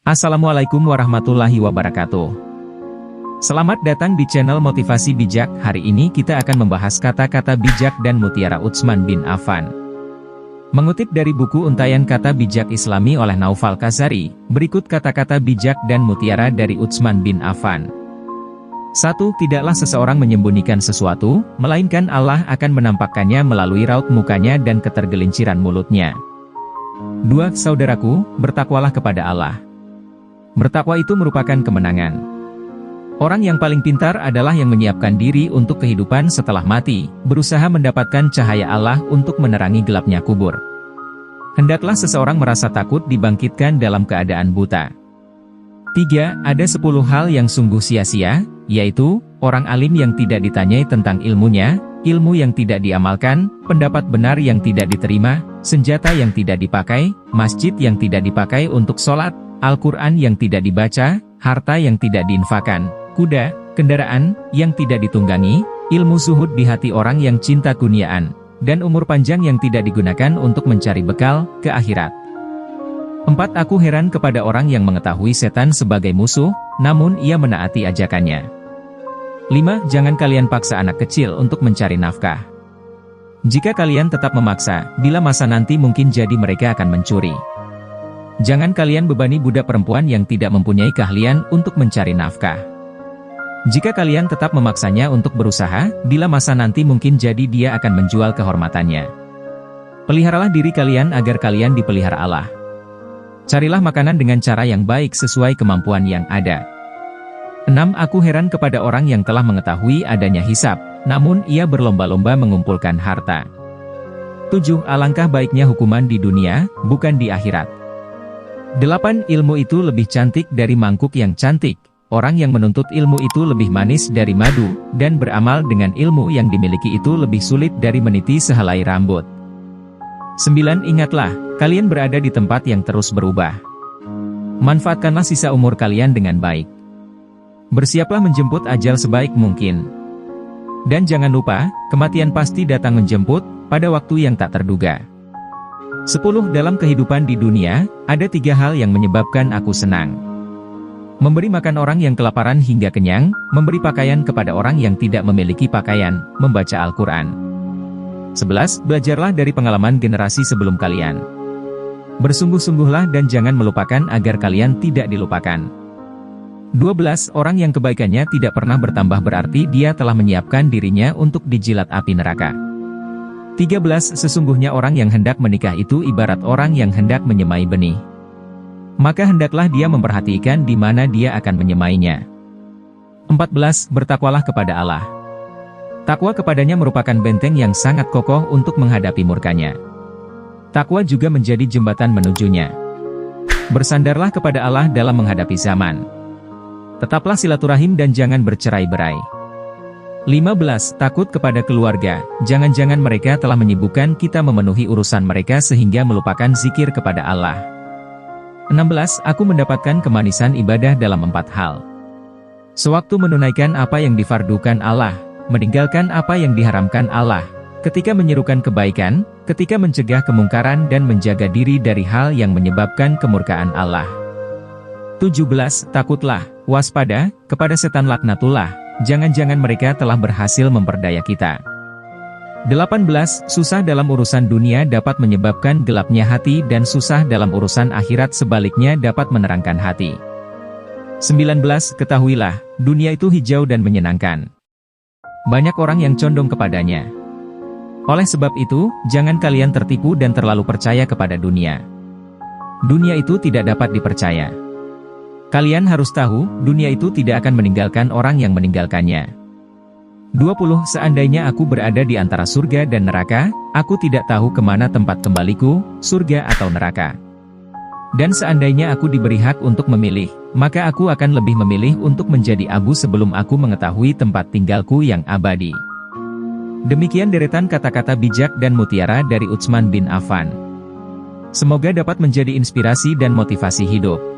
Assalamualaikum warahmatullahi wabarakatuh. Selamat datang di channel Motivasi Bijak. Hari ini kita akan membahas kata-kata bijak dan mutiara Utsman bin Affan. Mengutip dari buku Untaian Kata Bijak Islami oleh Naufal Kazari, berikut kata-kata bijak dan mutiara dari Utsman bin Affan. 1. Tidaklah seseorang menyembunyikan sesuatu, melainkan Allah akan menampakkannya melalui raut mukanya dan ketergelinciran mulutnya. 2. Saudaraku, bertakwalah kepada Allah. Bertakwa itu merupakan kemenangan. Orang yang paling pintar adalah yang menyiapkan diri untuk kehidupan setelah mati, berusaha mendapatkan cahaya Allah untuk menerangi gelapnya kubur. Hendaklah seseorang merasa takut dibangkitkan dalam keadaan buta. 3. Ada 10 hal yang sungguh sia-sia, yaitu, orang alim yang tidak ditanyai tentang ilmunya, ilmu yang tidak diamalkan, pendapat benar yang tidak diterima, senjata yang tidak dipakai, masjid yang tidak dipakai untuk sholat, Al-Quran yang tidak dibaca, harta yang tidak diinfakkan, kuda, kendaraan, yang tidak ditunggangi, ilmu zuhud di hati orang yang cinta duniaan, dan umur panjang yang tidak digunakan untuk mencari bekal ke akhirat. 4. Aku heran kepada orang yang mengetahui setan sebagai musuh, namun ia menaati ajakannya. 5. Jangan kalian paksa anak kecil untuk mencari nafkah. Jika kalian tetap memaksa, bila masa nanti mungkin jadi mereka akan mencuri. Jangan kalian bebani budak perempuan yang tidak mempunyai keahlian untuk mencari nafkah. Jika kalian tetap memaksanya untuk berusaha, bila masa nanti mungkin jadi dia akan menjual kehormatannya. Peliharalah diri kalian agar kalian dipelihara Allah. Carilah makanan dengan cara yang baik sesuai kemampuan yang ada. 6. Aku heran kepada orang yang telah mengetahui adanya hisab, namun ia berlomba-lomba mengumpulkan harta. 7. Alangkah baiknya hukuman di dunia, bukan di akhirat. 8. Ilmu itu lebih cantik dari mangkuk yang cantik. Orang yang menuntut ilmu itu lebih manis dari madu, dan beramal dengan ilmu yang dimiliki itu lebih sulit dari meniti sehelai rambut. 9. Ingatlah, kalian berada di tempat yang terus berubah. Manfaatkanlah sisa umur kalian dengan baik. Bersiaplah menjemput ajal sebaik mungkin. Dan jangan lupa, kematian pasti datang menjemput, pada waktu yang tak terduga. 10. Dalam kehidupan di dunia, ada 3 hal yang menyebabkan aku senang. Memberi makan orang yang kelaparan hingga kenyang, memberi pakaian kepada orang yang tidak memiliki pakaian, membaca Al-Quran. 11. Belajarlah dari pengalaman generasi sebelum kalian. Bersungguh-sungguhlah dan jangan melupakan agar kalian tidak dilupakan. 12. Orang yang kebaikannya tidak pernah bertambah berarti dia telah menyiapkan dirinya untuk dijilat api neraka. 13. Sesungguhnya orang yang hendak menikah itu ibarat orang yang hendak menyemai benih. Maka hendaklah dia memperhatikan di mana dia akan menyemainya. 14. Bertakwalah kepada Allah. Takwa kepadanya merupakan benteng yang sangat kokoh untuk menghadapi murkanya. Takwa juga menjadi jembatan menujunya. Bersandarlah kepada Allah dalam menghadapi zaman. Tetaplah silaturahim dan jangan bercerai-berai. 15. Takut kepada keluarga, jangan-jangan mereka telah menyibukkan kita memenuhi urusan mereka sehingga melupakan zikir kepada Allah. 16. Aku mendapatkan kemanisan ibadah dalam 4 hal. Sewaktu menunaikan apa yang difardukan Allah, meninggalkan apa yang diharamkan Allah, ketika menyerukan kebaikan, ketika mencegah kemungkaran dan menjaga diri dari hal yang menyebabkan kemurkaan Allah. 17. Takutlah, waspada, kepada setan laknatullah. Jangan-jangan mereka telah berhasil memperdaya kita. 18. Susah dalam urusan dunia dapat menyebabkan gelapnya hati dan susah dalam urusan akhirat sebaliknya dapat menerangkan hati. 19. Ketahuilah, dunia itu hijau dan menyenangkan. Banyak orang yang condong kepadanya. Oleh sebab itu, jangan kalian tertipu dan terlalu percaya kepada dunia. Dunia itu tidak dapat dipercaya. Kalian harus tahu, dunia itu tidak akan meninggalkan orang yang meninggalkannya. 20. Seandainya aku berada di antara surga dan neraka, aku tidak tahu kemana tempat kembaliku, surga atau neraka. Dan seandainya aku diberi hak untuk memilih, maka aku akan lebih memilih untuk menjadi abu sebelum aku mengetahui tempat tinggalku yang abadi. Demikian deretan kata-kata bijak dan mutiara dari Utsman bin Affan. Semoga dapat menjadi inspirasi dan motivasi hidup.